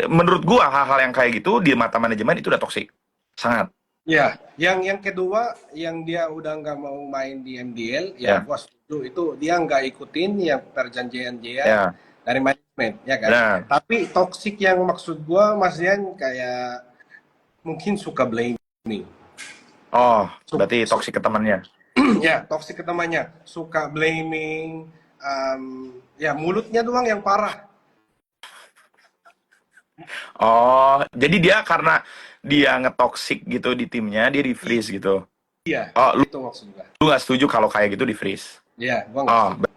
menurut gua hal-hal yang kayak gitu di mata manajemen itu udah toksik. Sangat. Ya, yang kedua, yang dia udah nggak mau main di MDL, ya Ya, gua setuju itu dia nggak ikutin yang perjanjian dia ya, dari manajemen, ya kan? benar. Tapi toxic yang maksud gua, Mas Dian, kayak mungkin suka blaming. Oh, Su- berarti su- toksik ke temannya. ya, toxic ke temannya, suka blaming, ya mulutnya doang yang parah. Oh, jadi dia karena dia ngetoksik gitu di timnya, dia di freeze gitu. Iya, Oh, lu itu maksud gua. lu nggak setuju kalau kayak gitu di freeze? Ya, gua nggak Oh, setuju.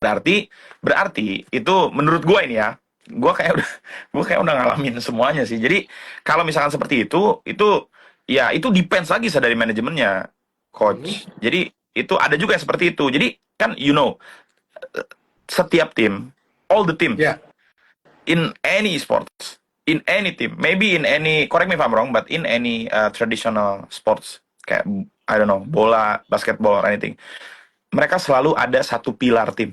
berarti berarti itu menurut gua ini ya. Gua kayak udah gua kayak udah ngalamin semuanya sih. Jadi kalau misalkan seperti itu ya itu depends lagi dari manajemennya, Mhm. coach. Jadi itu ada juga yang seperti itu. Jadi kan setiap tim, all the teams Ya, in any sports, in any team, maybe in any, correct me if I'm wrong, but in any traditional sports, kayak I don't know, bola, basketball or anything, mereka selalu ada satu pilar tim.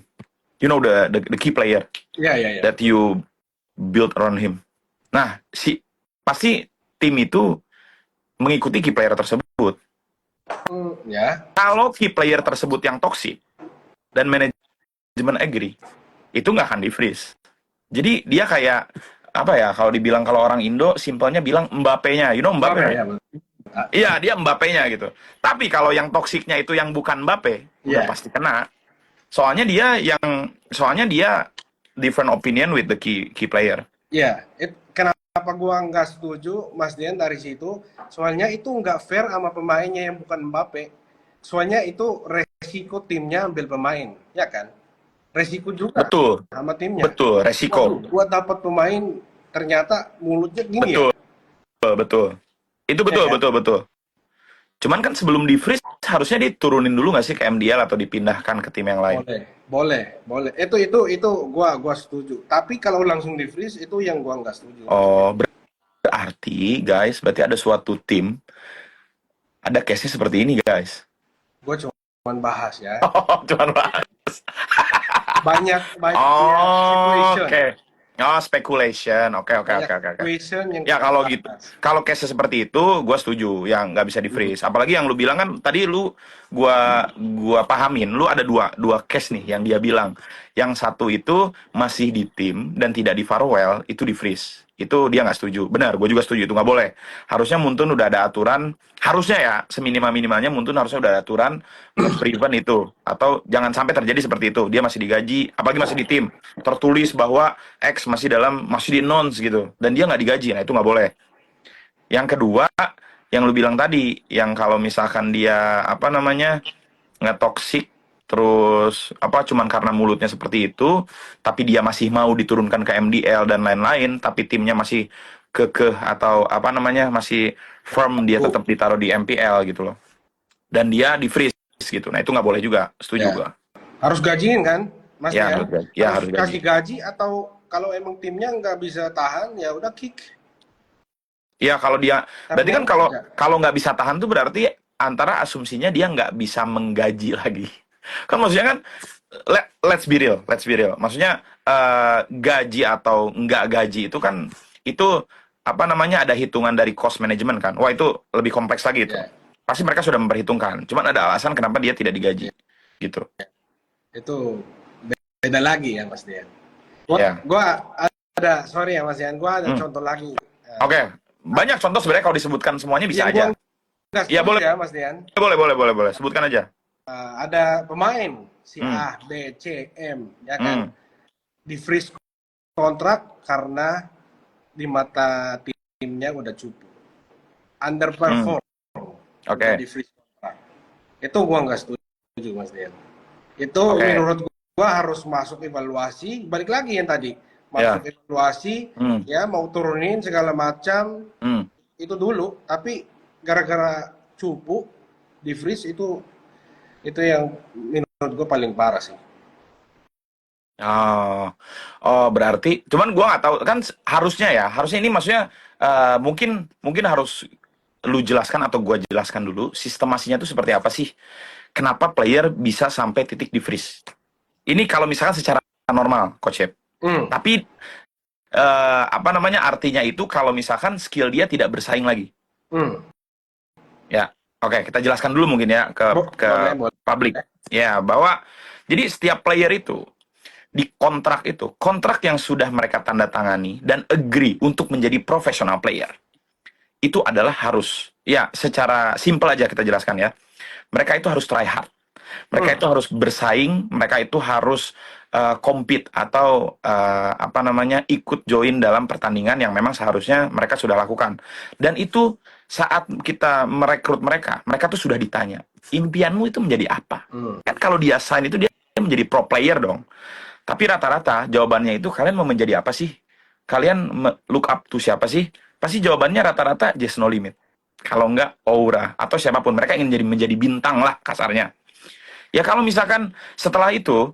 You know the key player ya, ya, ya. that you build around him. Nah, pasti tim itu mengikuti key player tersebut. Ya, Kalau key player tersebut yang toxic dan manajemen agree, itu nggak akan di freeze. Jadi dia kayak apa ya, kalau dibilang, kalau orang Indo simpelnya bilang Mbappe-nya, you know Mbappe Mbappe right? ya. Iya, dia Mbappe-nya gitu. Tapi kalau yang toksiknya itu yang bukan Mbappe, udah Ya, pasti kena. Soalnya dia different opinion with the key player. ya. Kenapa gua nggak setuju, Mas Dian, dari situ? Soalnya itu nggak fair sama pemainnya yang bukan Mbappe. Soalnya itu resiko timnya ambil pemain, ya kan? Resiko juga Betul, sama timnya. betul, resiko. Waduh, gua dapat pemain ternyata mulutnya gini ya, Betul, betul. Itu ya betul, kan? betul, betul. Cuman kan sebelum di freeze harusnya diturunin dulu nggak sih ke MDL atau dipindahkan ke tim yang lain? Boleh, boleh, boleh. Itu gua setuju. Tapi kalau langsung di freeze itu yang gua nggak setuju, Mas Dian. Oh, berarti guys, berarti ada suatu tim, ada case-nya seperti ini guys. Gua cuma bahas ya. Oh, cuman bahas. Banyak banyak Oh, situation, oke. Oh, speculation. Oke, oke, banyak oke, oke, oke. situation yang Ya kita kalau gitu, bahas. kalau case seperti itu, gue setuju, yang nggak bisa di Mhm. freeze. Apalagi yang lu bilang kan tadi, gua pahamin, lu ada dua case nih yang dia bilang. Yang satu itu masih di tim dan tidak di farewell, itu di freeze. Itu dia nggak setuju. Benar, gue juga setuju, itu nggak boleh. Harusnya Muntun udah ada aturan, harusnya ya seminimal-minimalnya Muntun harusnya udah ada aturan nge-prevent itu, atau jangan sampai terjadi seperti itu. Dia masih digaji, apalagi masih di tim, tertulis bahwa X masih di announce gitu, dan dia nggak digaji. Nah, itu nggak boleh. Yang kedua, yang lu bilang tadi, yang kalau misalkan dia apa namanya, nggak toxic, terus apa, cuman karena mulutnya seperti itu, tapi dia masih mau diturunkan ke MDL dan lain-lain, tapi timnya masih kekeh atau apa namanya, masih firm, dia Tuh, tetap ditaruh di MPL gitu loh, dan dia di freeze gitu. Nah, itu nggak boleh juga, setuju ya. gua. Harus gajiin kan, Mas Ya harus Dian? gaji, ya Harus harus gaji. kasih gaji atau kalau emang timnya nggak bisa tahan, ya udah kick. Ya kalau dia, berarti kan Ternyata kalau enggak. kalau nggak bisa tahan tuh berarti antara asumsinya dia nggak bisa menggaji lagi. Kan maksudnya kan, let's be real, let's be real. Maksudnya gaji atau nggak gaji itu kan, itu apa namanya, ada hitungan dari cost management kan. Wah, itu lebih kompleks lagi itu. Ya, Pasti mereka sudah memperhitungkan. Cuman ada alasan kenapa dia tidak digaji ya. gitu. Itu beda lagi ya, Mas Dian. Ya. Gua ada, sorry ya Mas Dian, gua ada Hmm. contoh lagi. Oke. Banyak contoh sebenarnya, kalau disebutkan semuanya bisa Yang gua aja. nggak Ya setuju boleh, ya Mas Dian. boleh, boleh, boleh, boleh. Sebutkan aja. Ada pemain si Hmm. A, B, C, M, ya kan, Hmm. di di freeze kontrak karena di mata timnya udah cupu, Hmm. underperform, udah Oke. di freeze kontrak. Itu gua nggak setuju Mas Dian. Itu Oke. menurut gua harus masuk evaluasi, balik lagi yang tadi, masuk Ya. evaluasi, Hmm. ya mau turunin segala macam Hmm. itu dulu, tapi gara-gara cupu di freeze itu yang menurut gue paling parah sih. Oh, oh berarti, cuman gua nggak tahu kan, harusnya ini maksudnya, mungkin mungkin harus lu jelaskan atau gua jelaskan dulu sistemasinya itu seperti apa sih? Kenapa player bisa sampai titik di freeze? Ini kalau misalkan secara normal, coach Yep. Hmm. Tapi apa namanya, artinya itu kalau misalkan skill dia tidak bersaing lagi. Hmm. Ya, oke, kita jelaskan dulu mungkin ya ke Boleh, boleh. publik. Ya, bahwa jadi setiap player itu di kontrak yang sudah mereka tanda tangani dan agree untuk menjadi professional player itu adalah harus, ya secara simpel aja kita jelaskan ya, mereka itu harus try hard, mereka itu harus bersaing, mereka itu harus compete atau apa namanya, ikut join dalam pertandingan yang memang seharusnya mereka sudah lakukan. Dan itu saat kita merekrut mereka, mereka tuh sudah ditanya, impianmu itu menjadi apa? Kan kalau dia sign itu dia menjadi pro player dong. Tapi rata-rata jawabannya itu, kalian mau menjadi apa sih? Kalian look up to siapa sih? Pasti jawabannya rata-rata Just No Limit. Kalau enggak Aura atau siapapun, mereka ingin menjadi bintang lah kasarnya. Ya kalau misalkan setelah itu,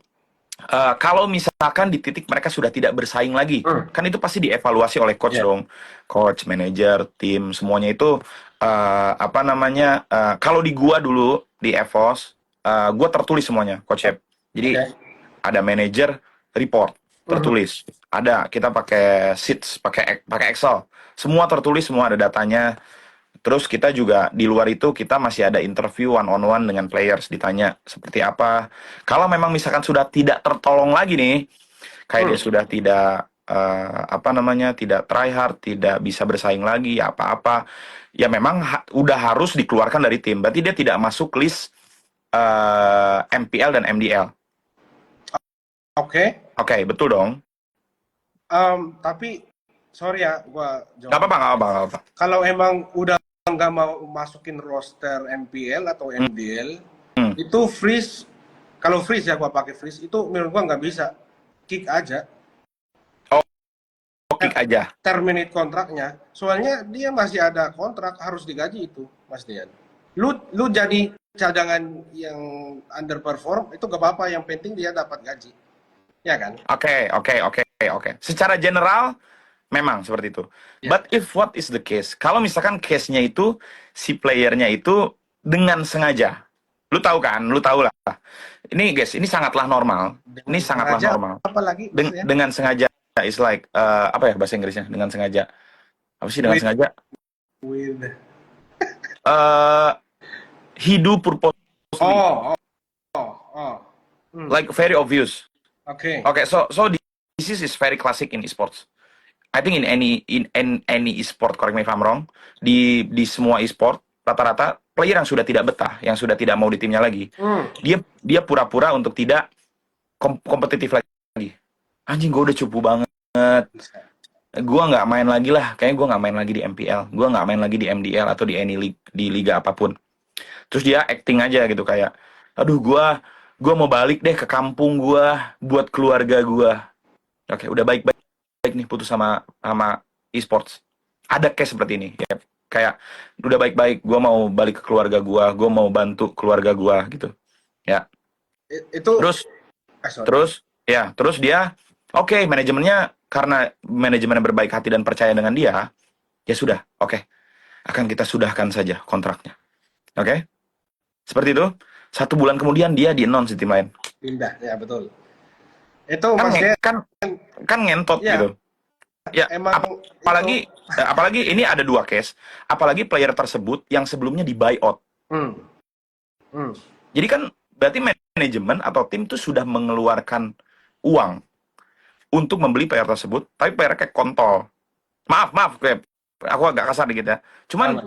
kalau misalkan di titik mereka sudah tidak bersaing lagi, kan itu pasti dievaluasi oleh coach dong, coach, manajer, tim, semuanya itu apa namanya? Kalau di gua dulu di EVOS, gua tertulis semuanya, coach Shep. Jadi ada manajer report tertulis, ada kita pakai sheets, pakai Excel, semua tertulis, semua ada datanya. Terus kita juga di luar itu kita masih ada interview one on one dengan players, ditanya seperti apa. Kalau memang misalkan sudah tidak tertolong lagi nih, kayak dia sudah tidak apa namanya, tidak try hard, tidak bisa bersaing lagi, apa-apa, ya memang udah harus dikeluarkan dari tim. Berarti dia tidak masuk list MPL dan MDL. Oke. Oke, betul dong. Tapi sorry ya, gua Nggak jawab. apa-apa, nggak apa-apa. Kalau emang udah nggak mau masukin roster MPL atau MDL, itu freeze. Kalau freeze ya, gua pakai freeze. Itu menurut gua nggak bisa. Kick aja. Kick aja. Terminate kontraknya. Soalnya dia masih ada kontrak, harus digaji itu, Mas Dian. Lu jadi cadangan yang underperform, itu gak apa-apa. Yang penting dia dapat gaji. Ya kan? Oke. Secara general memang seperti itu. But if what is the case? Kalau misalkan case-nya itu si playernya itu dengan sengaja, lu tahu kan? Lu tahu lah. Ini guys, ini sangatlah normal. Ini sangatlah normal. Apalagi dengan sengaja is like apa ya bahasa Inggrisnya? Dengan sengaja. Apa sih dengan sengaja? He do purposely. Like very obvious. Okay, so this is very classic in esports. I think in any esport, correct me if I'm wrong, di semua esport rata-rata player yang sudah tidak betah, yang sudah tidak mau di timnya lagi, dia pura-pura untuk tidak kompetitif lagi. Anjing, gue udah cupu banget, gue nggak main lagi lah, kayaknya gue nggak main lagi di MPL, gue nggak main lagi di MDL atau di any league, di liga apapun. Terus dia acting aja gitu kayak, aduh gue mau balik deh ke kampung gue buat keluarga gue. Oke, udah baik nih putus sama esports. Ada case seperti ini ya, kayak udah baik-baik, gue mau balik ke keluarga gue mau bantu keluarga gue gitu ya. Itu terus dia oke, manajemennya, karena manajemennya berbaik hati dan percaya dengan dia, ya sudah, oke, akan kita sudahkan saja kontraknya. Oke, seperti itu. 1 bulan kemudian dia di-announce di tim lain. Pindah, ya betul. Itu kan ngentot ya, gitu. Ya, apalagi ini ada 2 case. Apalagi player tersebut yang sebelumnya di buyout. Jadi kan berarti manajemen atau tim itu sudah mengeluarkan uang untuk membeli player tersebut, tapi player kayak kontol. Maaf, aku agak kasar dikit ya. Cuman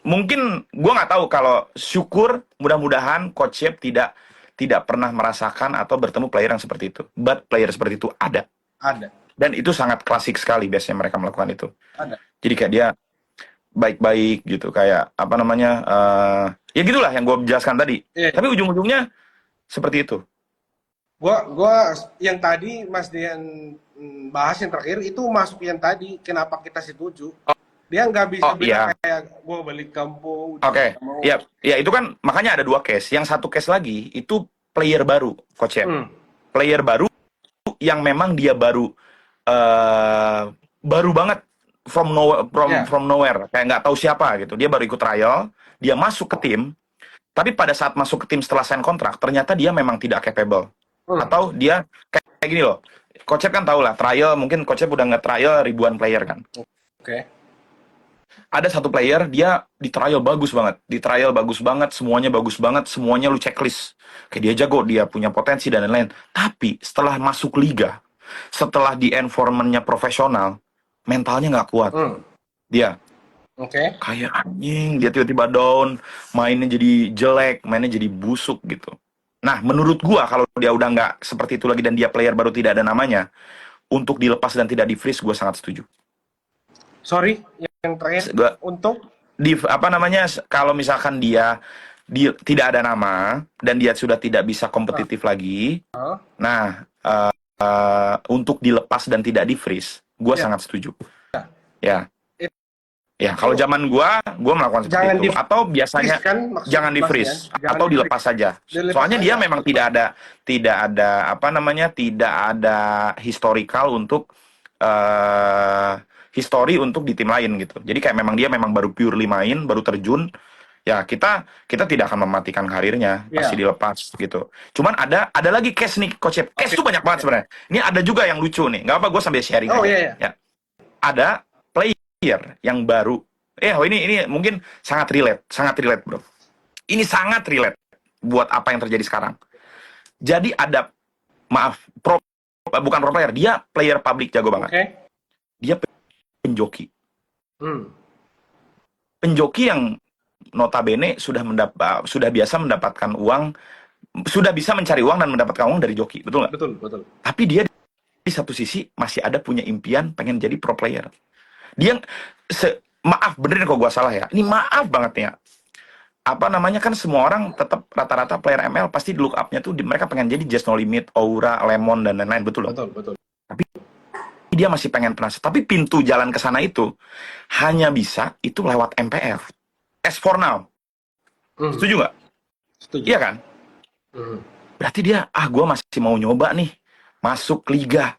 mungkin gue nggak tahu, kalau syukur mudah-mudahan coach Shep tidak pernah merasakan atau bertemu player yang seperti itu. But player seperti itu ada. Dan itu sangat klasik sekali biasanya mereka melakukan itu. Jadi kayak dia baik-baik gitu, kayak apa namanya, ya gitulah yang gue jelaskan tadi. Tapi ujung-ujungnya seperti itu. Gua yang tadi Mas Dian bahas yang terakhir itu masuk yang tadi, kenapa kita setuju. Dia nggak bisa bilang kayak gue balik kampung. Oke. Ya itu kan makanya ada 2 case. Yang 1 case lagi itu player baru, coach ya. Player baru yang memang dia baru banget from nowhere, kayak nggak tahu siapa gitu. Dia baru ikut trial, dia masuk ke tim, tapi pada saat masuk ke tim setelah sign kontrak, ternyata dia memang tidak capable. Hmm. Atau dia kayak gini loh. Coach kan tahu lah, trial mungkin Coach udah nge-trial ribuan player kan. Oke. Ada satu player dia di trial bagus banget, semuanya bagus banget, semuanya lu checklist. Kayak dia jago, dia punya potensi dan lain-lain. Tapi setelah masuk liga, setelah di environment-nya profesional, mentalnya nggak kuat. Hmm. Dia Oke. kayak anjing, dia tiba-tiba down, mainnya jadi jelek, mainnya jadi busuk gitu. Nah, menurut gua kalau dia udah nggak seperti itu lagi dan dia player baru tidak ada namanya, untuk dilepas dan tidak di freeze, gua sangat setuju. Sorry, yang terakhir Gua untuk di apa namanya kalau misalkan tidak ada nama dan dia sudah tidak bisa kompetitif lagi, uh, nah untuk dilepas dan tidak di freeze, gua ya, sangat setuju. Ya, ya itu kalau zaman gua melakukan seperti jangan itu. di Atau freeze biasanya kan maksud jangan di Mas Dian, freeze jangan atau di dilepas freeze, saja. dilepas Soalnya dia aja. memang tidak ada apa namanya tidak ada historical untuk eh history untuk di tim lain gitu. Jadi kayak memang dia memang baru purely main, baru terjun. Ya kita tidak akan mematikan karirnya, pasti Ya, dilepas gitu. Cuman ada lagi case nih, Coach Yep. Case oke. tuh banyak banget sebenarnya. Ini ada juga yang lucu nih. Nggak apa, gue sambil sharing Oh aja. iya ya. Ya, ada player yang baru. Ini mungkin sangat relate, bro. Ini sangat relate buat apa yang terjadi sekarang. Jadi ada, maaf, bukan pro player, dia player public jago banget. Oke. Dia penjoki. Hmm. Penjoki yang notabene sudah biasa mendapatkan uang, sudah bisa mencari uang dan mendapatkan uang dari joki, betul nggak? Betul, betul. Tapi dia di satu sisi masih ada punya impian pengen jadi pro player. Dia maaf benerin kalau gua salah ya. Ini maaf banget ya. Apa namanya kan semua orang tetap rata-rata player ML pasti di look up-nya tuh mereka pengen jadi Just No Limit, Aura, Lemon dan lain-lain, betul loh. Betul, betul. Tapi dia masih pengen penasaran. Tapi pintu jalan ke sana itu hanya bisa itu lewat MPL. As for now. Hmm. Setuju nggak? Setuju. Iya kan? Hmm. Berarti dia, gue masih mau nyoba nih. Masuk liga.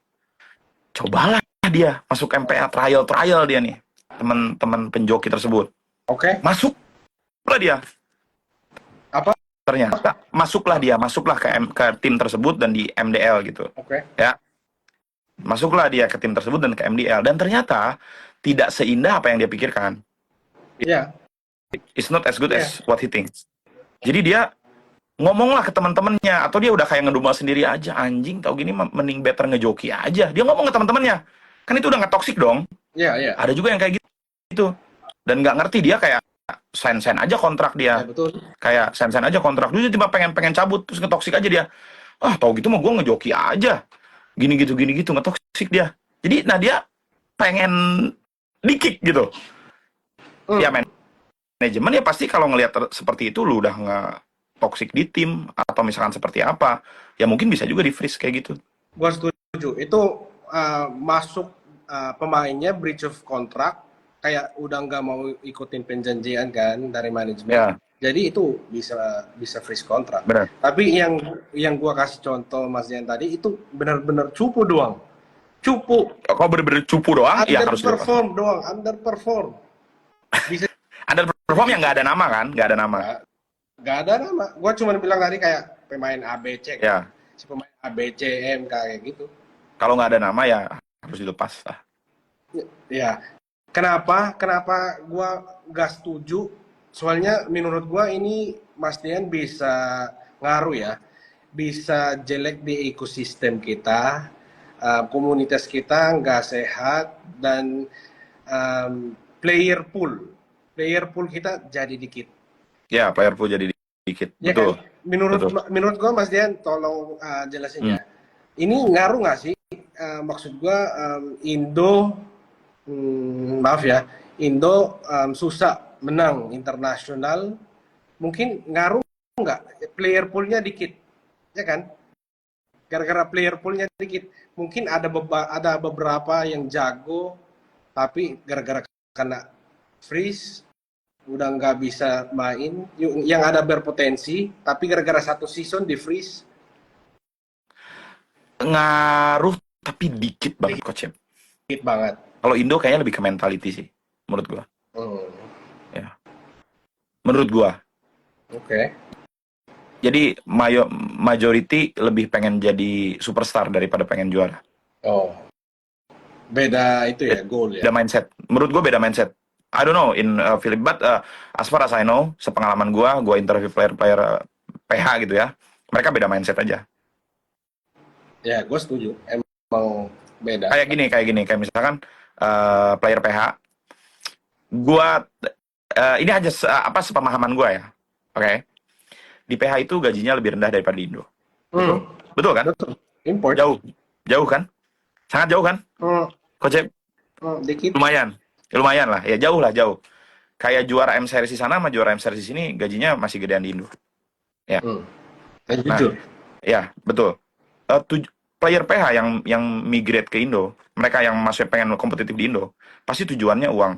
Cobalah dia masuk MPL, trial dia nih. Teman-teman penjoki tersebut. Oke. Masuklah dia. Apa? Ternyata masuklah ke tim tersebut dan di MDL gitu. Oke. Ya. Masuklah dia ke tim tersebut dan ke MDL. Dan ternyata tidak seindah apa yang dia pikirkan. Iya. It's not as good Iya. as what he thinks. Jadi dia ngomonglah ke teman-temannya, atau dia udah kayak ngedumel sendiri aja, anjing tau gini mending better ngejoki aja. Dia ngomong ke teman-temannya, kan itu udah nggak toksik dong. Iya, iya. Ada juga yang kayak gitu dan nggak ngerti, dia kayak sign aja kontrak Ya, dia, betul. kayak sign aja kontrak dulu, tiba pengen cabut terus ngetoksik aja dia. Tau gitu mah gue ngejoki aja, gini gitu ngetoksik dia. Jadi nah dia pengen di-kick gitu. Hmm. Ya manajemen ya pasti kalau ngelihat seperti itu lu udah nggak toxic di tim atau misalkan seperti apa, ya mungkin bisa juga di freeze kayak gitu. Gua setuju. Itu masuk pemainnya breach of contract, kayak udah nggak mau ikutin perjanjian kan dari manajemen. Ya, Jadi itu bisa freeze kontrak. benar. Tapi yang gua kasih contoh Mas Dian tadi itu benar-benar cupu doang. Cupu. Kalau bener-bener cupu doang, ya harus dilepas. Underperform doang, underperform. Bisa Ada perform yang nggak ada nama kan, nggak ada nama. nggak ada nama. Gua cuma bilang tadi kayak pemain ABC kan. Ya, Si pemain ABCM kayak gitu. kalau nggak ada nama ya harus dilepas lah. Ya, kenapa gua nggak setuju? Soalnya menurut gua ini Mas Dian bisa ngaruh ya, bisa jelek di ekosistem kita, komunitas kita nggak sehat, dan player pool kita jadi dikit. Ya, player pool jadi dikit, Ya betul. kan? Betul. Menurut gua Mas Dian, tolong jelasin ya. Ini ngaruh nggak sih? Maksud gua Indo, maaf ya, Indo susah menang internasional. Mungkin ngaruh nggak? Player poolnya dikit, ya kan? Gara-gara player poolnya dikit, mungkin ada beberapa yang jago, tapi gara-gara kena freeze udah nggak bisa main. Yang ada berpotensi, tapi gara-gara satu season di freeze. Ngaruh tapi dikit banget, Coach. Dikit banget. Kalau Indo kayaknya lebih ke mentality sih, menurut gua. Hmm. Ya. Menurut gua. Oke. Jadi majority lebih pengen jadi superstar daripada pengen juara. Oh, beda itu ya, goal ya. Beda mindset. Menurut gue beda mindset. I don't know in Philip, but as far as I know, sepengalaman gue interview player-player PH gitu ya, mereka beda mindset aja. Ya, gue setuju. Emang beda. Kayak misalkan player PH, gue ini aja sepemahaman gue ya, oke? Di PH itu gajinya lebih rendah daripada di Indo, Hmm, betul kan? betul. Import. Jauh, jauh kan? Sangat jauh kan? Hmm, Coach, dikit. lumayan, lumayan lah, ya jauh lah jauh. Kayak juara M Series di sana sama juara M Series di sini gajinya masih gedean di Indo. Ya. Hmm. Dan Nah, jujur. ya betul. Player PH yang migrate ke Indo, mereka yang masih pengen kompetitif di Indo, pasti tujuannya uang,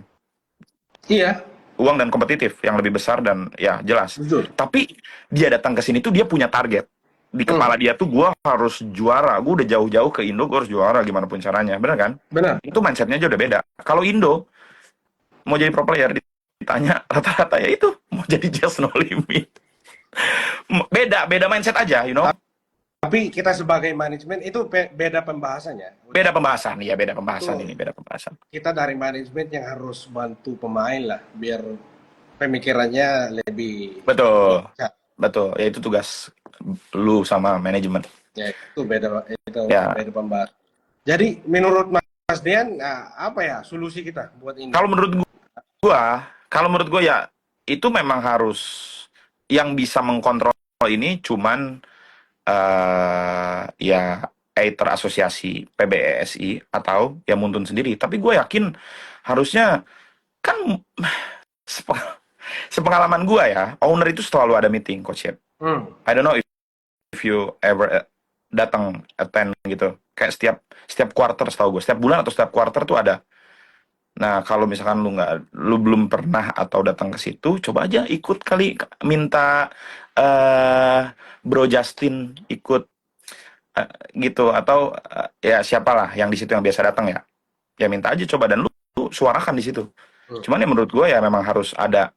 Iya, uang dan kompetitif yang lebih besar dan ya jelas. jujur. Tapi dia datang ke sini tuh dia punya target. Di Hmm, kepala dia tuh gue harus juara. Gue udah jauh-jauh ke Indo, gue harus juara gimana pun caranya, bener kan? benar. Itu mindsetnya aja udah beda. Kalau Indo mau jadi pro player ditanya rata-rata ya itu mau jadi just no limit. Beda, beda mindset aja, you know. Tapi kita sebagai manajemen itu beda pembahasannya. Beda pembahasan, iya beda pembahasan Itu ini, beda pembahasan. kita dari manajemen yang harus bantu pemain lah, biar pemikirannya lebih Betul, bijak. betul. Ya itu tugas lu sama manajemen. Ya, itu Ya, beda pembahasan. Jadi menurut Mas Dian, nah, apa ya solusi kita buat ini? kalau menurut kalau menurut gua ya itu memang harus yang bisa mengkontrol ini cuman ya either asosiasi PBSI atau ya Muntun sendiri. Tapi gue yakin harusnya kan sepe- sepengalaman gue ya, owner itu selalu ada meeting, Coach Yep. Hmm. I don't know if you ever datang attend gitu. Kayak setiap quarter setahu gue, setiap bulan atau setiap quarter tuh ada. Nah, kalau misalkan lu belum pernah atau datang ke situ, coba aja ikut kali minta Bro Justin ikut eh, gitu atau ya siapalah yang di situ yang biasa datang ya. Ya minta aja coba dan lu suarakan di situ. Hmm. Cuman ya menurut gue ya memang harus ada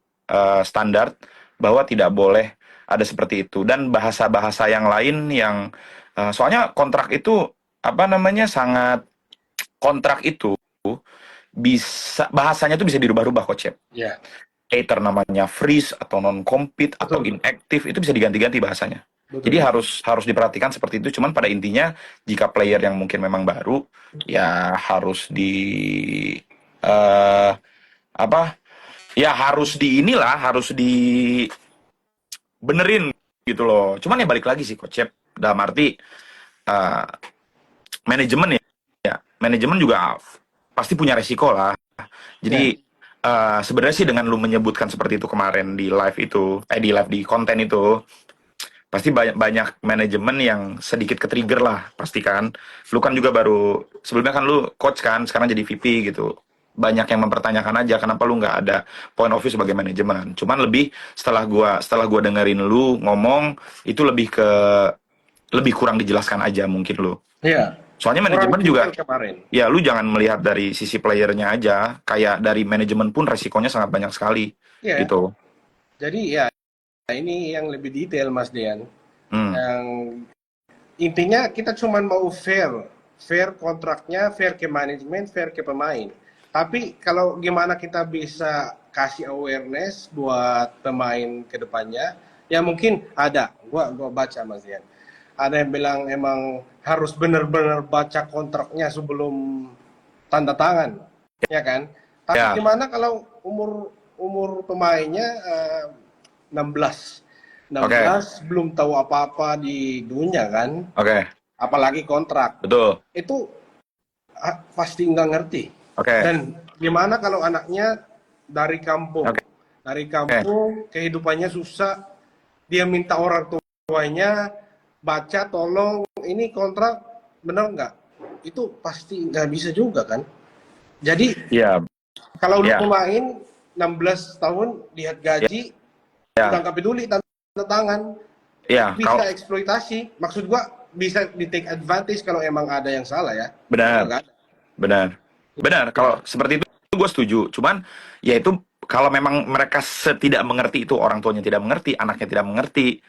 standar bahwa tidak boleh ada seperti itu dan bahasa-bahasa yang lain yang soalnya kontrak itu apa namanya sangat kontrak itu bisa bahasanya tuh bisa dirubah-rubah kok Cep. Ya, Either namanya freeze atau non compete atau betul, inactive itu bisa diganti-ganti bahasanya. Jadi betul. harus diperhatikan seperti itu. Cuman pada intinya jika player yang mungkin memang baru ya harus eh apa ya harus di inilah harus dibenerin gitu loh. Cuman ya balik lagi sih Coach Cep dalam arti eh, manajemen ya manajemen juga pasti punya resiko lah. Ya, Jadi sebenarnya sih dengan lu menyebutkan seperti itu kemarin di live itu, di live di konten itu, pasti banyak banyak manajemen yang sedikit ke-trigger lah, pasti kan. Lu kan juga baru sebelumnya kan lu coach kan, sekarang jadi VP gitu. Banyak yang mempertanyakan aja kenapa lu nggak ada point of view sebagai manajemen. Cuman lebih setelah gua dengerin lu ngomong itu lebih kurang dijelaskan aja mungkin lu. ya. Soalnya Kurang manajemen juga detail kemarin. ya lu jangan melihat dari sisi playernya aja, kayak dari manajemen pun resikonya sangat banyak sekali Ya, gitu. jadi ya ini yang lebih detail Mas Dian. Hmm. Yang intinya kita cuma mau fair, fair kontraknya, fair ke manajemen, fair ke pemain. Tapi kalau gimana kita bisa kasih awareness buat pemain ke depannya, ya mungkin ada. Gua baca Mas Dian. Ada yang bilang emang harus benar-benar baca kontraknya sebelum tanda tangan, ya kan? Tapi Ya, gimana kalau umur umur pemainnya 16, oke, 16 belum tahu apa-apa di dunia kan, oke, apalagi kontrak. betul, Itu pasti nggak ngerti. oke, Dan gimana kalau anaknya dari kampung, oke, dari kampung kehidupannya susah, dia minta orang tuanya baca tolong ini kontrak bener nggak? Itu pasti nggak bisa juga kan. Jadi ya, kalau lu ya, pemain 16 tahun lihat ya, gaji udah ya, nggak peduli tanda tangan, itu ya, bisa eksploitasi. Maksud gua bisa di take advantage kalau emang ada yang salah ya. Kalau benar, nggak ada. benar, benar. Kalau seperti itu gue setuju. Cuman ya itu kalau memang mereka tidak mengerti itu orang tuanya tidak mengerti, anaknya tidak mengerti,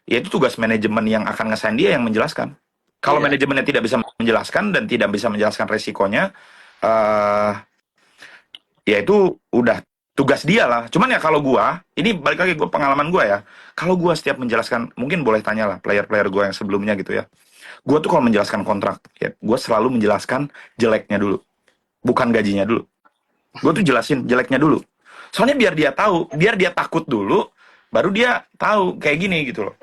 ya itu tugas manajemen yang akan ngesign dia yang menjelaskan. Kalau Iya. manajemennya tidak bisa menjelaskan dan tidak bisa menjelaskan resikonya, eh ya itu udah tugas dia lah. Cuman ya kalau gua, ini balik lagi gua pengalaman gua ya. Kalau gua setiap menjelaskan, mungkin boleh tanya lah player-player gua yang sebelumnya gitu ya. Gua tuh kalau menjelaskan kontrak, ya gua selalu menjelaskan jeleknya dulu, bukan gajinya dulu. Gua tuh jelasin jeleknya dulu. Soalnya biar dia tahu, biar dia takut dulu, baru dia tahu kayak gini gitu loh.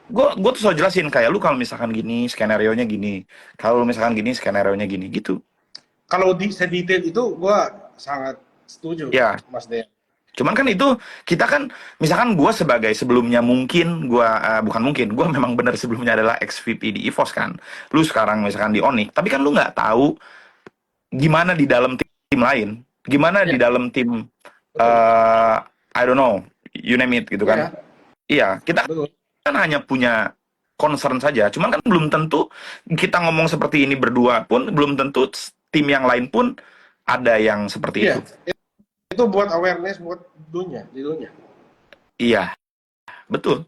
Gue tuh selalu jelasin kayak lu kalau misalkan gini skenario nya gini, kalau misalkan gini skenario nya gini gitu. Kalau sedetail itu gua sangat setuju, Ya, Mas Dean. cuman kan itu kita kan misalkan gue sebagai sebelumnya mungkin gue bukan mungkin gue memang benar sebelumnya adalah ex VP di EVOS kan. Lu sekarang misalkan di Onyx, tapi kan lu nggak tahu gimana di dalam tim lain, gimana Iya, di dalam tim betul. I don't know, you name it gitu kan. Iya, Iya, kita betul. kan hanya punya concern saja. Cuman kan belum tentu kita ngomong seperti ini berdua pun belum tentu tim yang lain pun ada yang seperti itu. Iya, itu buat awareness buat dunia, di dunia. Iya, betul.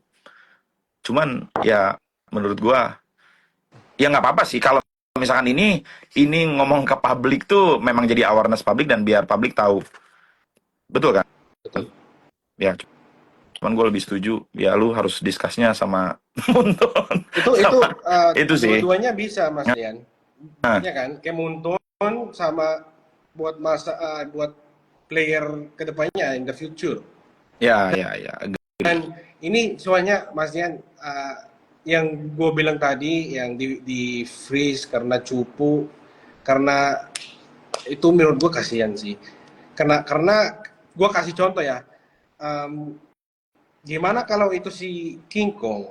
Cuman ya menurut gua ya nggak apa-apa sih kalau misalkan ini ngomong ke publik tuh memang jadi awareness publik dan biar publik tahu. Betul kan? Betul. Ya, cuman gue lebih setuju ya lu harus diskusinya sama Munton. Itu Sama itu sih. dua-duanya bisa, Mas Dian. Nah, Ya kan? Kayak Munton sama buat player kedepannya in the future. ya ya ya. Dan ini soalnya Mas Dian, yang gue bilang tadi yang di freeze karena cupu, karena itu menurut gue kasihan sih. Karena gue kasih contoh ya. Em, Gimana kalau itu si King Kong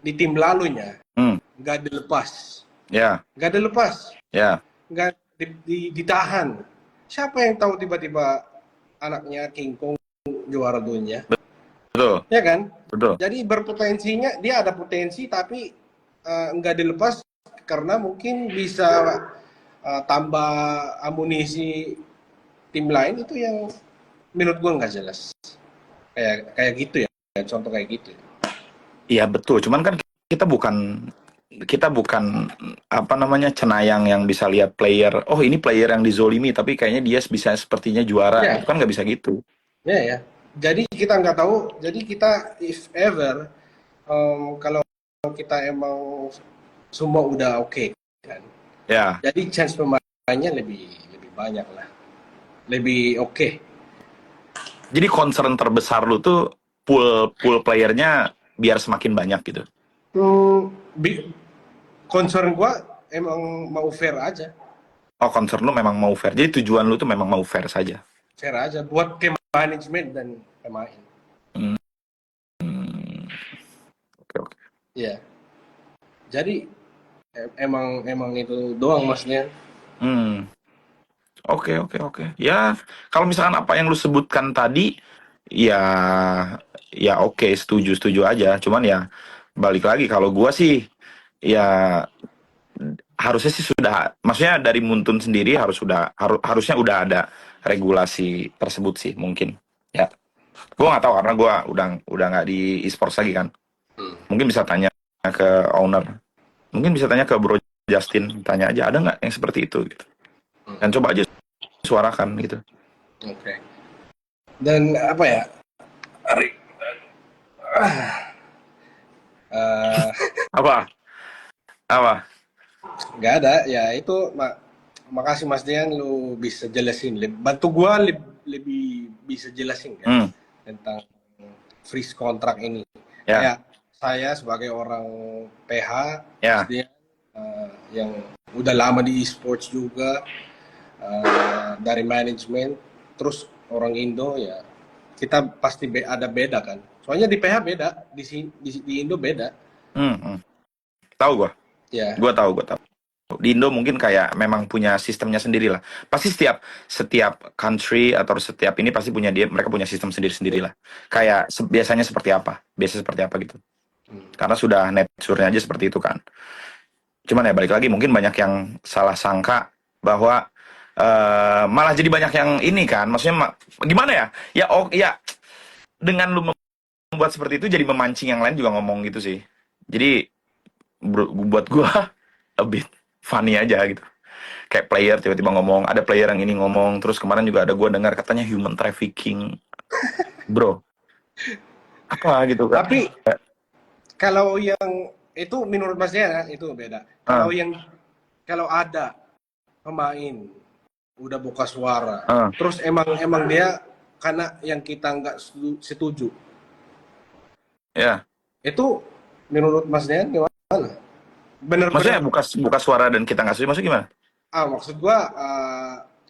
di tim lalunya Hmm, nggak dilepas, ya, nggak dilepas, ya. nggak ditahan. Siapa yang tahu tiba-tiba anaknya King Kong juara dunia, Betul, ya kan? betul. Jadi berpotensinya dia ada potensi tapi nggak dilepas karena mungkin bisa tambah amunisi tim lain itu yang menurut gua nggak jelas. Kayak gitu ya, contoh kayak gitu. Iya betul, cuman kan kita bukan apa namanya cenayang yang bisa lihat player. Oh ini player yang dizolimi, tapi kayaknya dia bisa sepertinya juara. Itu Ya, kan nggak bisa gitu. ya, ya. Jadi kita nggak tahu. Jadi kita if ever kalau kita emang semua udah oke kan. Ya, Jadi chance pemainnya lebih lebih banyak lah. Lebih oke. jadi concern terbesar lu tuh pool pool playernya biar semakin banyak gitu. Hmm, concern gua emang mau fair aja. Oh concern lu memang mau fair. Jadi tujuan lu tuh memang mau fair saja. Fair aja buat ke manajemen dan pemain. Hmm, oke oke. Iya. Jadi emang itu doang maksudnya. Hmm, oke oke oke. Ya kalau misalkan apa yang lu sebutkan tadi, ya ya oke setuju setuju aja. Cuman ya balik lagi kalau gua sih ya harusnya sih sudah, maksudnya dari Muntun sendiri harusnya udah ada regulasi tersebut sih mungkin. Ya, gua nggak tahu karena gua udah nggak di e-sports lagi kan. Hmm. Mungkin bisa tanya ke owner, mungkin bisa tanya ke Bro Justin, tanya aja ada nggak yang seperti itu gitu. Dan coba aja suarakan gitu. Oke. Dan apa ya? Ari, eh, Apa? Apa? nggak ada ya itu makasih Mas Dian lu bisa jelasin bantu gua lebih bisa jelasin kan Hmm, tentang freeze kontrak ini ya, kayak saya sebagai orang PH Mas ya. Dian yang udah lama di e-sports juga dari manajemen terus orang Indo ya kita pasti ada beda kan soalnya di PH beda di Indo beda Hmm, hmm. Tahu gua. ya. Gua tahu. Di Indo mungkin kayak memang punya sistemnya sendiri lah. Pasti setiap setiap country atau setiap ini pasti punya mereka punya sistem sendiri-sendiri lah. Kayak biasanya seperti apa? Biasa seperti apa gitu. Hmm. Karena sudah nature-nya aja seperti itu kan. Cuman ya balik lagi mungkin banyak yang salah sangka bahwa malah jadi banyak yang ini kan. Maksudnya gimana ya? Ya dengan lu membuat seperti itu jadi memancing yang lain juga ngomong gitu sih. Jadi buat gua a bit funny aja gitu. Kayak player tiba-tiba ngomong, ada player yang ini ngomong, terus kemarin juga ada gua dengar katanya human trafficking. Bro, apa gitu kan? Tapi kalau yang itu menurut Mas Dian ya, itu beda. Ah, Kalau ada pemain udah buka suara, ah, terus emang dia karena yang kita nggak setuju, ya. itu menurut Mas Dian gimana? Maksudnya Bener-bener, buka buka suara dan kita nggak setuju, maksudnya gimana? maksud gua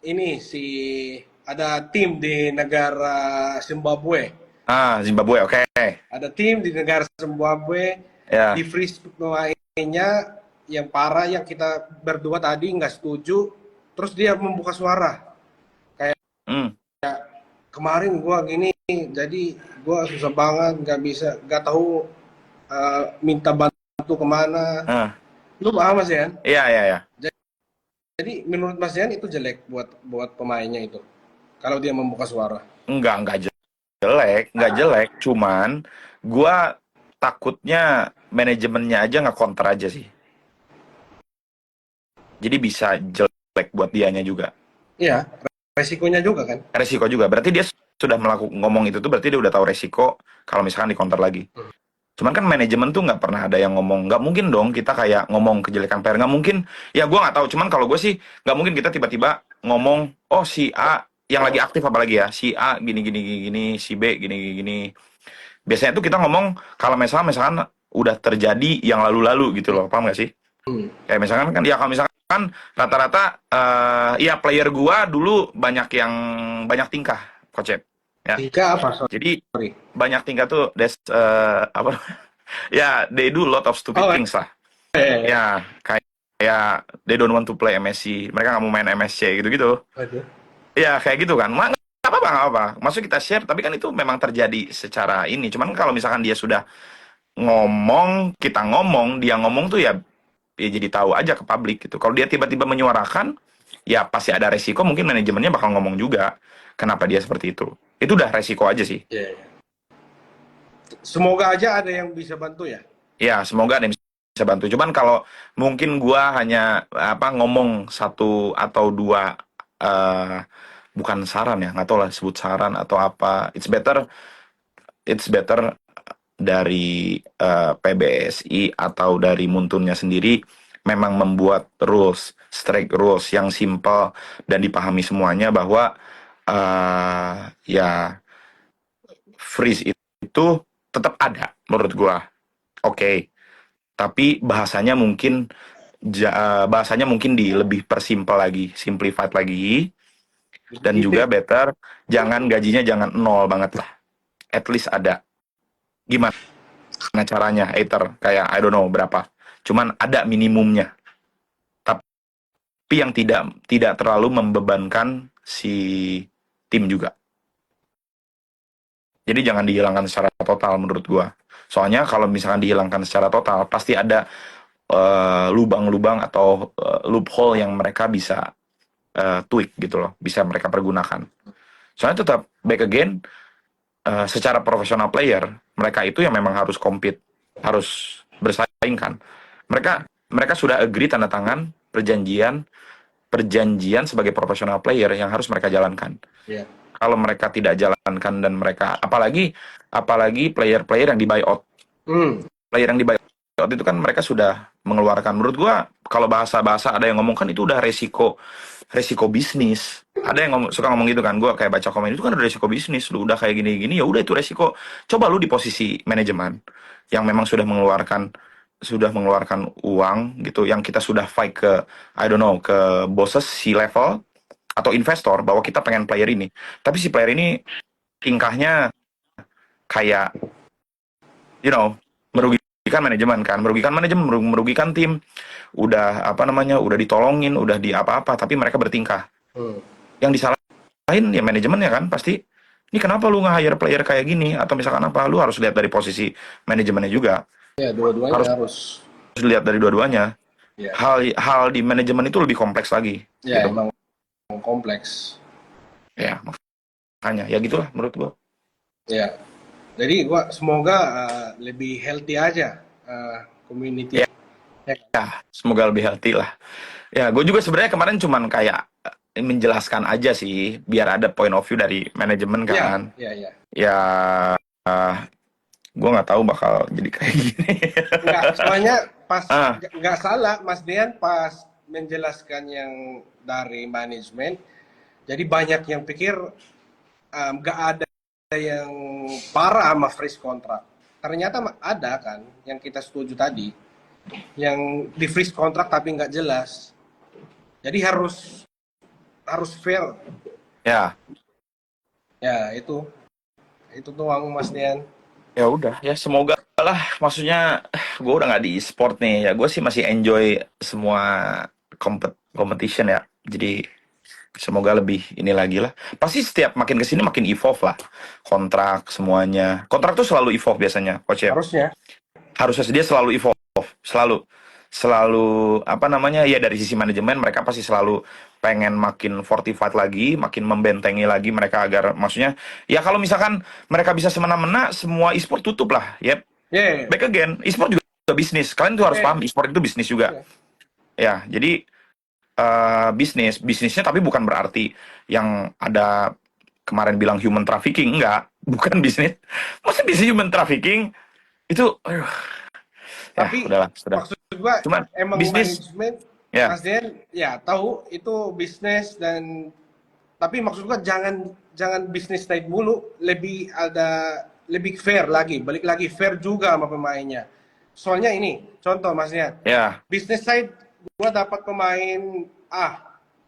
ini si ada tim di negara Zimbabwe, Ah, Zimbabwe, oke. ada tim di negara Zimbabwe di Ya. freeze pemainnya yang parah yang kita berdua tadi nggak setuju, terus dia membuka suara kayak Hmm. kemarin gua gini, jadi gua susah banget, nggak tahu minta bantu kemana. Ah. Lu paham Mas Yan? Iya, iya, iya. Jadi menurut Mas Yan itu jelek buat pemainnya itu kalau dia membuka suara. Enggak jelek, enggak jelek. Cuman gua takutnya manajemennya aja nggak counter aja sih. Jadi bisa jelek buat dianya juga. Iya, resikonya juga kan. Resiko juga. Berarti dia sudah melakukan ngomong itu tuh berarti dia udah tahu resiko kalau misalkan di counter lagi. Cuman kan manajemen tuh nggak pernah ada yang ngomong. Nggak mungkin dong kita kayak ngomong kejelekan player. Nggak mungkin. Ya gue nggak tahu. Cuman kalau gue sih nggak mungkin kita tiba-tiba ngomong, oh si A yang lagi aktif apalagi ya, si A gini gini gini gini, si B gini gini gini. Biasanya tuh kita ngomong kalau misalkan udah terjadi yang lalu-lalu gitu loh, paham nggak sih? Hmm. Kayak misalkan kan ya kalau misalkan rata-rata ya player gua dulu banyak tingkah, Kocep. Ya. Tiga apa? Jadi Sorry. banyak tingkah tuh apa ya they do lot of stupid Oh, things lah. eh. Ya kayak they don't want to play MSC, mereka nggak mau main MSC gitu-gitu. Aduh. Ya kayak gitu kan. Nggak apa-apa, nggak apa. Maksud kita share, tapi kan itu memang terjadi secara ini. Cuman kalau misalkan dia sudah ngomong, kita ngomong, dia ngomong tuh ya jadi tahu aja ke publik gitu. Kalau dia tiba-tiba menyuarakan, ya pasti ada resiko. Mungkin manajemennya bakal ngomong juga kenapa dia seperti itu. Itu udah resiko aja sih. Yeah, yeah. Semoga aja ada yang bisa bantu ya. Ya semoga ada yang bisa bantu. Cuman kalau mungkin gua hanya apa ngomong satu atau dua eh bukan saran ya, nggak tahu lah sebut saran atau apa. It's better dari PBSI atau dari Muntunnya sendiri memang membuat rules, strict rules yang simple dan dipahami semuanya bahwa ya freeze itu tetap ada menurut gua. Oke, tapi bahasanya mungkin di lebih persimpel lagi, simplified lagi dan Lebih juga detail. better jangan gajinya jangan nol banget lah. At least ada. Gimana caranya Ether kayak I don't know berapa, cuman ada minimumnya tapi yang tidak terlalu membebankan si tim juga, jadi jangan dihilangkan secara total menurut gua. Soalnya kalau misalkan dihilangkan secara total pasti ada lubang-lubang atau loophole yang mereka bisa tweak gitu loh, bisa mereka pergunakan. Soalnya tetap back again, secara profesional player mereka itu yang memang harus compete, harus bersaing kan. Mereka sudah agree tanda tangan perjanjian sebagai profesional player yang harus mereka jalankan. Yeah. Kalau mereka tidak jalankan dan mereka apalagi player-player yang di buyout, Hmm. player yang di buyout itu kan mereka sudah mengeluarkan, menurut gua kalau bahasa ada yang ngomong kan itu udah resiko bisnis. Ada yang suka ngomong gitu kan, gue kayak baca komen itu kan udah resiko bisnis, lu udah kayak gini-gini ya udah itu resiko. Coba lu di posisi manajemen yang memang sudah mengeluarkan uang gitu, yang kita sudah fight ke I don't know ke bosses si level atau investor bahwa kita pengen player ini, tapi si player ini tingkahnya kayak merugikan manajemen, merugikan tim, udah apa namanya, udah ditolongin, udah di apa-apa, tapi mereka bertingkah. Hmm. Yang disalahin ya manajemennya kan pasti. Ini kenapa lu nge-hire player kayak gini? Atau misalkan apa? Lu harus lihat dari posisi manajemennya juga. Ya, dua-duanya Harus harus. lihat dari dua-duanya. Ya, Hal di manajemen itu lebih kompleks lagi, ya gitu. emang kompleks. Ya, makanya ya gitulah menurut gua. Ya, jadi gua semoga lebih healthy aja community. Ya, Ya, ya, semoga lebih healthy lah. Ya, gue juga sebenarnya kemarin cuman kayak menjelaskan aja sih, biar ada point of view dari manajemen ya, kan. ya, ya. Ya, gue nggak tahu bakal jadi kayak gini. Enggak, soalnya pas Ah, nggak salah Mas Dian pas menjelaskan yang dari manajemen, jadi banyak yang pikir nggak ada yang parah sama freeze kontrak. Ternyata ada kan yang kita setuju tadi, yang di freeze kontrak tapi nggak jelas. Jadi harus fair. ya, Ya itu doang Mas Dian. ya udah, ya semoga lah. Maksudnya, gue udah nggak di e-sport nih. Ya, gue sih masih enjoy semua competition ya. Jadi semoga lebih ini lagi lah. Pasti setiap makin kesini makin evolve lah. Kontrak semuanya. Kontrak tuh selalu evolve biasanya, coach ya. Harusnya. Harusnya dia selalu evolve, selalu selalu apa namanya, ya dari sisi manajemen mereka pasti selalu pengen makin fortified lagi, makin membentengi lagi mereka agar maksudnya ya kalau misalkan mereka bisa semena-mena semua e-sport tutup lah ya. Yeah. Back again, e-sport juga bisnis, kalian tuh harus Yeah. paham e-sport itu bisnis juga Yeah. ya. Jadi bisnisnya, tapi bukan berarti yang ada kemarin bilang human trafficking, enggak, bukan bisnis. Maksudnya bisnis human trafficking itu aduh, ya Tapi udahlah sudah. maksud gua Cuman emang bisnis manajemen ya, Mas Dian ya tahu itu bisnis dan tapi maksud gua jangan bisnis naik mulu, lebih fair lagi, balik lagi fair juga sama pemainnya. Soalnya ini contoh Mas Dian, ya, bisnis side gua dapat pemain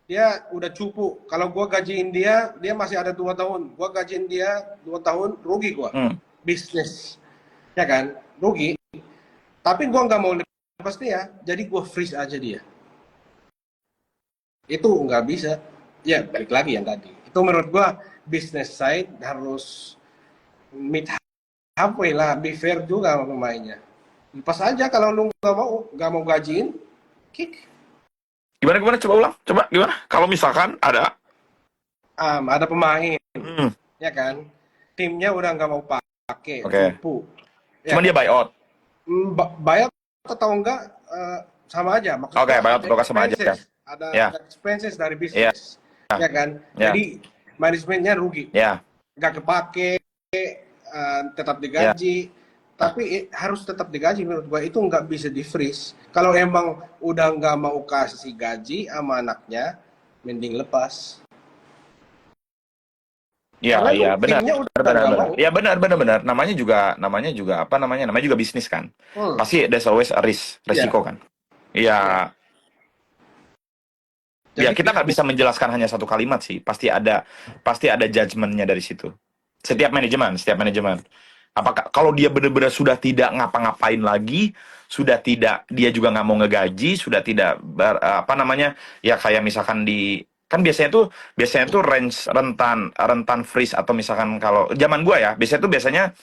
dia udah cupu. Kalau gua gajiin dia, dia masih ada 2 tahun. Gua gajiin dia 2 tahun, rugi gua. hmm. Bisnis, ya kan? Rugi. Tapi gua nggak mau lepas dia, jadi gua freeze aja dia. Itu nggak bisa. Ya balik lagi yang tadi. Itu menurut gua business side harus meet halfway lah, be fair juga sama pemainnya. Lepas aja kalau lu nggak mau gajiin, kick. Gimana gimana, coba ulang, coba gimana? Kalau misalkan ada, Ada pemain, hmm, ya kan? Timnya udah nggak mau pakai, oke, cupu. Ya cuman dia kan? buyout, Bayar atau enggak sama aja. oke, Maksudnya buyout ada atau sama aja ya, expenses, ada ya, expenses dari ya, bisnis, ya kan? ya, Jadi manajemennya rugi, ya, nggak kepake, tetap ya, digaji. Tapi harus tetap digaji menurut gua itu nggak bisa di freeze. Kalau emang udah nggak mau kasih gaji sama anaknya, mending lepas. ya, Karena ya, benar, timnya udah benar, nggak benar, mau. ya, benar, benar, benar. Namanya juga apa namanya? Namanya juga bisnis kan. Hmm. Pasti there's always a Ya, resiko kan. ya. Ya, ya Jadi kita nggak bisa menjelaskan hanya satu kalimat sih. Pasti ada judgementnya dari situ. Setiap manajemen. Apakah kalau dia benar-benar sudah tidak ngapa-ngapain lagi, sudah tidak, dia juga nggak mau ngegaji, sudah tidak apa namanya, ya kayak misalkan di kan biasanya tuh range rentan rentan freeze atau misalkan kalau zaman gua ya biasanya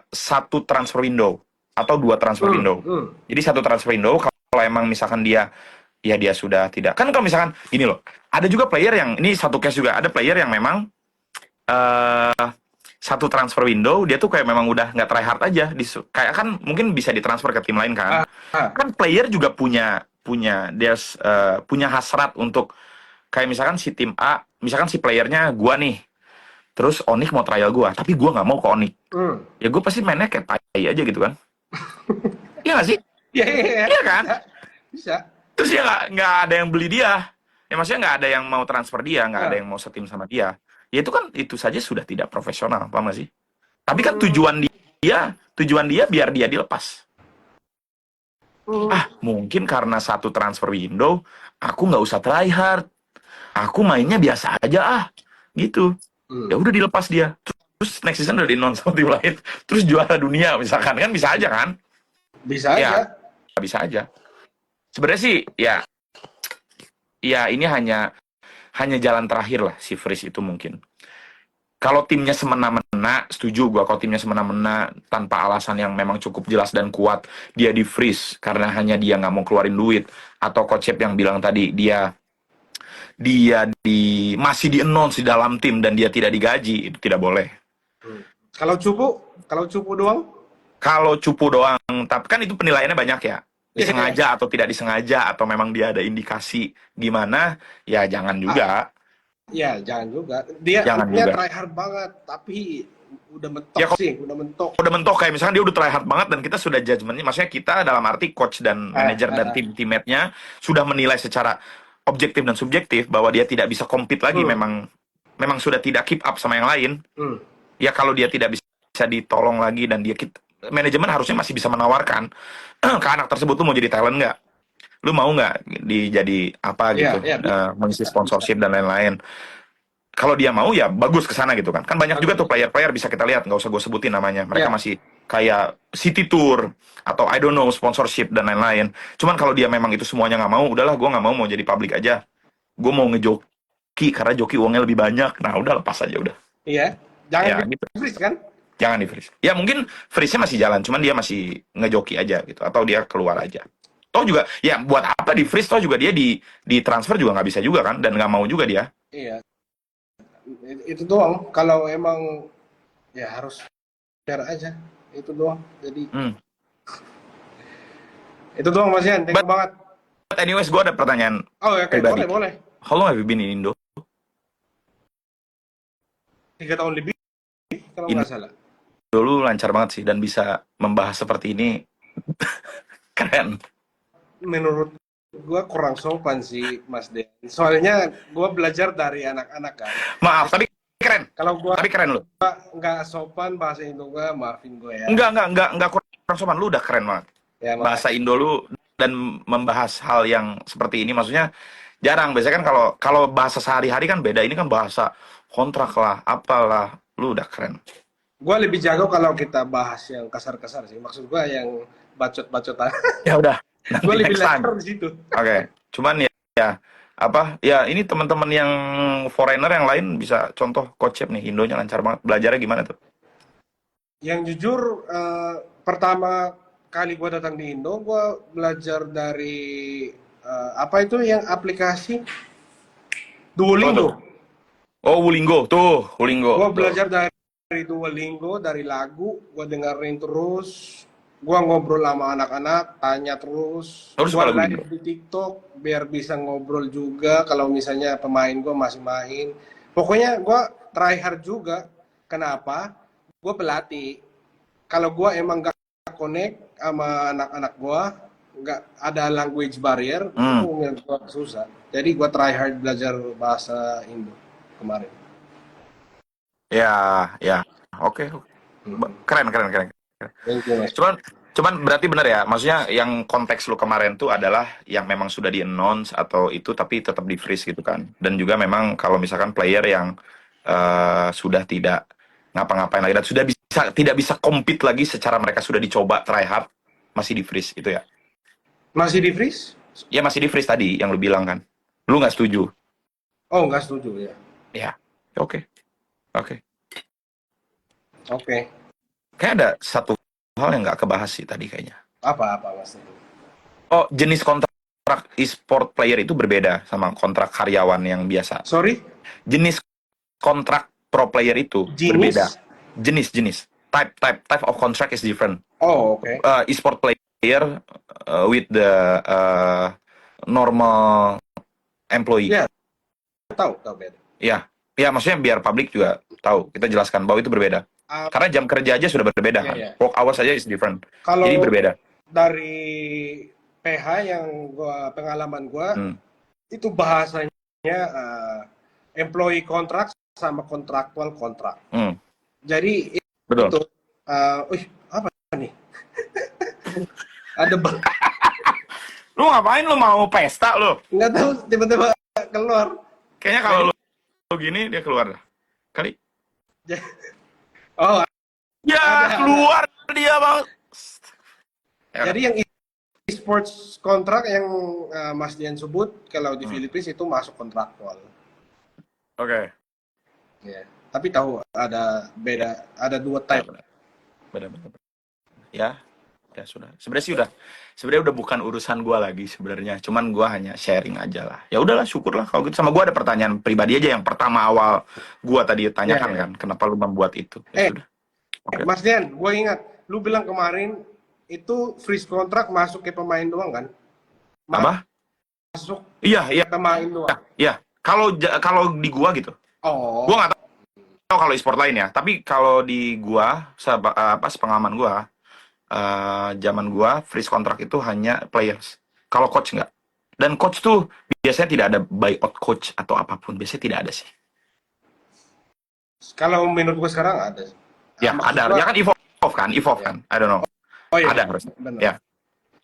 satu transfer window atau dua transfer hmm, window. hmm. Jadi satu transfer window kalau emang misalkan dia ya dia sudah tidak kan kalau misalkan gini loh, ada juga player yang ini satu case juga ada player yang memang eh satu transfer window dia tuh kayak memang udah nggak try hard aja kayak kan mungkin bisa ditransfer ke tim lain kan. Ah, ah. Kan player juga punya hasrat untuk kayak misalkan si tim A, misalkan si playernya gua nih, terus Onyx mau trial gua tapi gua nggak mau ke Onyx, Hmm. ya gua pasti mainnya kayak tai aja gitu kan. Iya nggak sih? Ya, ya, Iya kan? bisa, bisa. Terus ya nggak ada yang beli dia, ya maksudnya nggak ada yang mau transfer dia, nggak ada Ah. yang mau setim sama dia, ya itu kan itu saja sudah tidak profesional, paham nggak sih? Tapi kan Hmm, tujuan dia biar dia dilepas. hmm, Mungkin karena satu transfer window aku nggak usah try hard, aku mainnya biasa aja gitu. hmm. Ya udah dilepas dia, terus next season udah di non sama tim lain, terus juara dunia misalkan, kan bisa aja kan. Bisa Ya aja. bisa aja sebenarnya sih ya. Ya ini hanya jalan terakhir lah si Freeze itu mungkin. Kalau timnya semena-mena, setuju gua kalau timnya semena-mena tanpa alasan yang memang cukup jelas dan kuat, dia di freeze karena hanya dia nggak mau keluarin duit, atau coach yang bilang tadi dia masih di announce di dalam tim dan dia tidak digaji, itu tidak boleh. Hmm. Kalau cupu doang, Kalau cupu doang, tapi kan itu penilaiannya banyak ya. Iya, iya. Disengaja atau tidak disengaja atau memang dia ada indikasi gimana, ya jangan Ah, juga. ya jangan juga. Dia Jangan anaknya juga. try hard banget, tapi udah mentok Ya kalau sih, udah mentok. udah mentok kayak misalkan dia udah try hard banget dan kita sudah judgementnya, maksudnya kita dalam arti coach dan Ah, manajer ah, dan ah. tim-teammatenya sudah menilai secara objektif dan subjektif bahwa dia tidak bisa compete lagi, Hmm, memang memang sudah tidak keep up sama yang lain. hmm. Ya kalau dia tidak bisa ditolong lagi dan manajemen harusnya masih bisa menawarkan ke anak tersebut, tuh mau jadi talent nggak, lu mau nggak jadi apa Iya, gitu, iya, mengisi bisa, bisa. sponsorship dan lain-lain. Kalau dia mau ya bagus ke sana gitu kan banyak juga tuh Bagus. player-player bisa kita lihat, nggak usah gue sebutin namanya, mereka Ya, masih kayak city tour atau I don't know sponsorship dan lain-lain. Cuman kalau dia memang itu semuanya nggak mau, udahlah gue nggak mau jadi public aja, gue mau ngejoki karena joki uangnya lebih banyak, nah udah lepas aja udah. iya. Jangan Ya di gitu, freeze kan? jangan di freeze. Ya mungkin freeze-nya masih jalan, cuman dia masih ngejoki aja gitu, atau dia keluar aja. Toh juga, ya buat apa di freeze, toh juga dia di transfer juga nggak bisa juga kan, dan nggak mau juga dia. Iya. Itu doang. Kalau emang ya harus fair aja. Itu doang. Jadi Hmm. itu doang Mas Yan. Thank But you banget. anyways, gue ada pertanyaan Oh, ya, oke, boleh, pribadi. boleh. How long have you been in Indo? 3 tahun lebih kalau Indo nggak salah. dulu lancar banget sih, dan bisa membahas seperti ini keren. Menurut gua kurang sopan sih Mas Den. Soalnya gua belajar dari anak-anak kan. Maaf, tapi keren. Kalau gua Tapi keren lu. nggak sopan bahasa Indo gua, maafin gua ya. Enggak kurang sopan. Lu udah keren banget. Ya, Bahasa makasih. Indo lu dan membahas hal yang seperti ini, maksudnya jarang. Biasanya kan kalau kalau bahasa sehari-hari kan beda. Ini kan bahasa kontrak lah, apalah. Lu udah keren. Gua lebih jago kalau kita bahas yang kasar-kasar sih. Maksud gua yang bacot-bacotan. Ya udah, Gua nanti lebih next time. lancar di situ. Oke. Cuman ya apa ya, ini teman-teman yang foreigner yang lain bisa contoh Kocep nih, Indonya lancar banget. Belajarnya gimana tuh? Yang jujur, pertama kali gue datang di Indo, gue belajar dari apa itu yang aplikasi Oh tuh. Duolingo. Oh, Wulingo tuh, Wulingo Gue tuh. belajar dari Duolingo, dari lagu, gue dengerin terus. Gue ngobrol sama anak-anak, tanya terus. Oh, lu Gue suka lagu live Indo? di TikTok biar bisa ngobrol juga. Kalau misalnya pemain gue masih main, pokoknya gue try hard juga. Kenapa? Gue pelatih. Kalau gue emang gak connect sama anak-anak gue, nggak ada language barrier, itu Hmm. menurut gue susah. Jadi gue try hard belajar bahasa Indo kemarin. Ya, ya. Oke. Hmm. Keren, keren, keren. Thank you mas. Cuman cuman berarti benar ya, maksudnya yang konteks lu kemarin tuh adalah yang memang sudah di-announce atau itu tapi tetap di-freeze gitu kan. Dan juga memang kalau misalkan player yang sudah tidak ngapa-ngapain lagi dan sudah tidak bisa compete lagi secara mereka sudah dicoba try hard, masih di-freeze itu ya. Masih di freeze? Ya masih di-freeze tadi yang lu bilang kan. Lu nggak setuju. Oh nggak setuju ya. Ya. Oke. Oke. Oke. Kayak ada satu hal yang nggak kebahas sih tadi kayaknya. Apa mas? Oh, jenis kontrak e-sport player itu berbeda sama kontrak karyawan yang biasa. Sorry, Jenis kontrak pro player itu berbeda. jenis? Jenis. Type of contract is different. Oh oke. E-sport player with the normal employee. Ya, tahu beda. Ya, maksudnya biar publik juga tahu. Kita jelaskan bahwa itu berbeda. Ah, Karena jam kerja aja sudah berbeda ya kan. ya. Work hours aja is different. Jadi Kalau berbeda. dari PH yang pengalaman gua Hmm. itu bahasanya employee contract sama contractual contract. Hmm. Jadi Betul. itu, apa nih? Ada Lu ngapain, lu mau pesta lu? nggak tahu tiba-tiba keluar. Kayaknya kalau lu gini dia keluar dah. Kali. Oh, Ya, ada. keluar dia, Bang. Ya, Jadi yang e-sports kontrak yang Mas Dian sebut kalau di Philippines itu masuk kontraktual. Oke. Ya. Tapi tahu ada beda, ada dua type. Benar. Ya sudah. Sebenarnya udah bukan urusan gua lagi sebenarnya. Cuman gua hanya sharing aja lah. Ya udahlah, syukurlah kalau gitu. Sama gua ada pertanyaan pribadi aja yang pertama awal gua tadi tanyakan Ya. kan, kenapa lu membuat itu? Ya sudah. Oke. Mas Dian, gue ingat lu bilang kemarin itu freeze kontrak masuk ke pemain doang kan? Apa? Masuk Iya, iya, ke pemain doang. iya. Kalau di gua gitu. Gua Oh, nggak tahu kalau e-sport lain ya, tapi kalau di gua pas pengalaman gua zaman gua freeze kontrak itu hanya players. Kalau coach nggak. Dan coach tuh biasanya tidak ada buyout coach atau apapun, biasanya tidak ada sih. kalau menurut gue sekarang ada. Ya, Maksud ada. gua, Ya kan evolve ya. kan. I don't know. Oh iya, Ada harusnya. benar. Ya,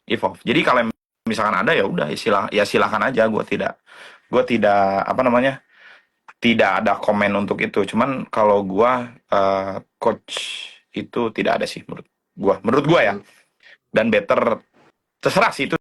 evolve. Jadi kalau misalkan ada ya udah ya silakan aja. Gua tidak apa namanya? Tidak ada komen untuk itu. Cuman kalau gua coach itu tidak ada sih menurut gua. Menurut gua ya. Hmm. Dan better terserah sih itu